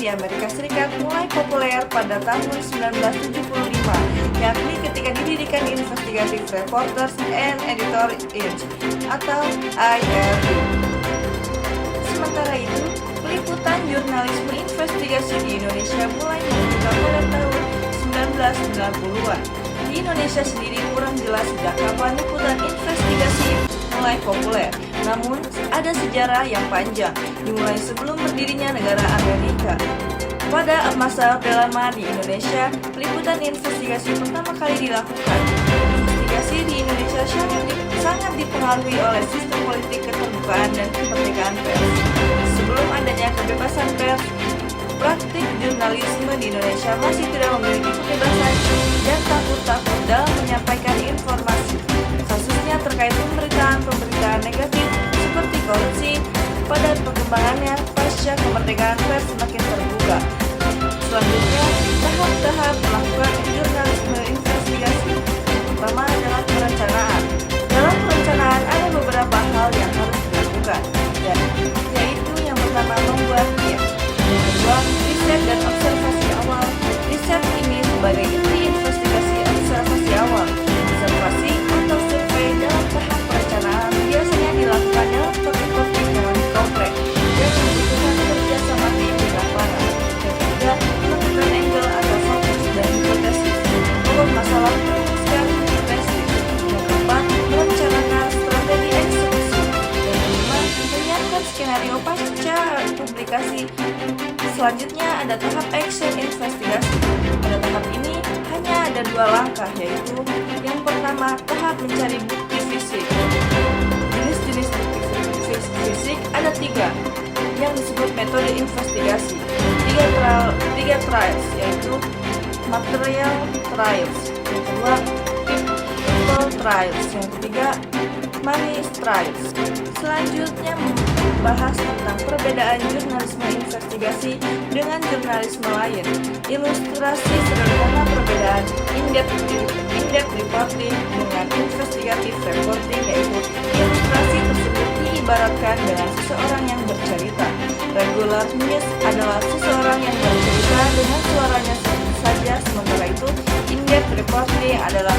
di Amerika Serikat mulai populer pada tahun 1975, yakni ketika didirikan Investigative Reporters and Editor-in-Chief atau IRI. Sementara itu, peliputan jurnalisme investigasi di Indonesia mulai mengemuka pada tahun 1990-an. Di Indonesia sendiri kurang jelas sejak kapan liputan investigasi mulai populer. Namun, ada sejarah yang panjang, dimulai sebelum berdirinya negara Amerika. Pada masa Orde Lama di Indonesia, peliputan investigasi pertama kali dilakukan. Investigasi di Indonesia sangat dipengaruhi oleh sistem politik keterbukaan dan kemerdekaan pers. Sebelum adanya kebebasan pers, praktik jurnalisme di Indonesia masih tidak memiliki kebebasan dan takut-takut dalam menyampaikan informasi. Kasusnya terkait pemberitaan negatif seperti korupsi. Pada perkembangannya, pasca kemerdekaan pers semakin terbuka. Selanjutnya, tahap-tahap melakukan jurnalisme investigasi. Pertama adalah perencanaan. Dalam perencanaan ada beberapa hal yang harus dilakukan, yaitu yang pertama membuatnya. Yang kedua, riset dan observasi awal. Riset ini sebagai inti investigasi observasi awal. Observasi atau survei dalam tahap perencanaan biasanya dilakukan dalam topik-topik yang lebih kompleks dan membutuhkan kerjasama tim di lapangan. Yang ketiga, menentukan angle atau fokus dan hipotesis. Untuk masalah merumuskan hipotesis. Yang keempat, merencanakan strategi eksekusi. Yang kelima, menyiapkan skenario pasca publikasi. Selanjutnya ada tahap action investigasi. Pada tahap ini hanya ada dua langkah, yaitu yang pertama tahap mencari bukti fisik. Jenis-jenis bukti fisik ada tiga yang disebut metode investigasi. Tiga trials, yaitu material trials. Yang kedua people trials. Yang ketiga money trials. Selanjutnya membahas tentang perbedaan jurnalisme investigasi dengan jurnalisme lain. Ilustrasi sederhana perbedaan in-depth reporting dengan investigative reporting, yaitu ilustrasi tersebut diibaratkan dengan seseorang yang bercerita. Regular news adalah seseorang yang bercerita dengan suaranya saja, sementara itu in-depth reporting adalah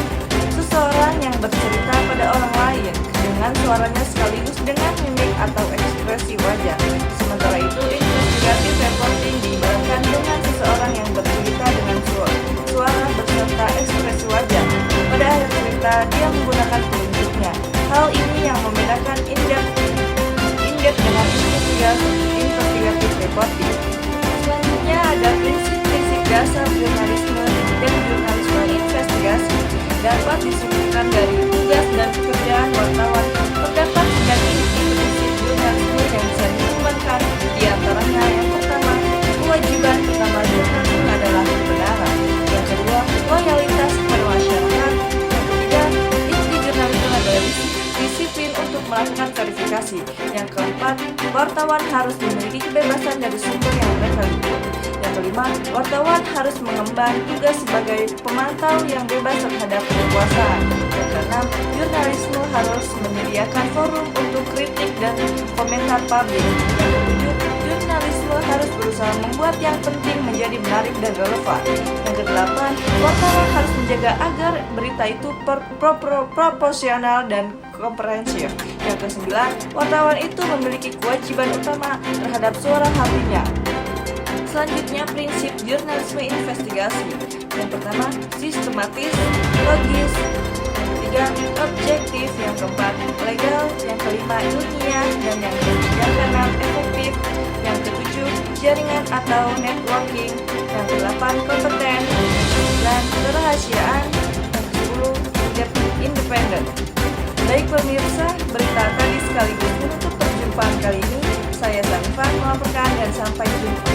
seseorang yang bercerita pada orang lain dengan suaranya sekaligus dengan mimik atau ekspresi wajah. Sementara itu, investigative reporting diibaratkan dengan seseorang yang bercerita dengan suara beserta ekspresi wajah. Pada akhir cerita, dia menggunakan telunjuknya. Hal ini yang membedakan in-depth dengan investigative reporting. Selanjutnya ada prinsip-prinsip dasar jurnalisme dan jurnalisme investigasi. Dapat disimpulkan dari tugas dan pekerjaan wartawan. Terdapat 9 prinsip jurnalisme yang bisa dikembangkan. Di antaranya yang pertama, kewajiban utama jurnalisme adalah kebenaran. Yang kedua, loyalitas kepada masyarakat. Yang ketiga, inti jurnalisme adalah disiplin untuk melakukan verifikasi. Yang keempat, wartawan harus memiliki kebebasan dari sumber yang mereka liput. Yang kelima, wartawan harus mengemban tugas sebagai pemantau yang bebas terhadap kekuasaan. Yang keenam, jurnalisme harus menyediakan forum untuk kritik dan komentar publik. Yang ketujuh, jurnalisme harus berusaha membuat yang penting menjadi menarik dan relevan. Yang kedelapan, wartawan harus menjaga agar berita itu proporsional dan komprehensif. Yang kesembilan, wartawan itu memiliki kewajiban utama terhadap suara hatinya. Selanjutnya, prinsip jurnalisme investigasi. Yang pertama, sistematis, logis. Yang ketiga, objektif. Yang keempat, legal. Yang kelima, ilmiah. Dan yang keenam, efektif. Yang ketujuh, jaringan atau networking. Yang kedelapan, kompeten. Yang kesembilan, kerahasiaan. Yang kesepuluh, independen. Baik pemirsa, berita tadi sekaligus menutup perjumpaan kali ini. Saya Zanifah melaporkan dan sampai jumpa.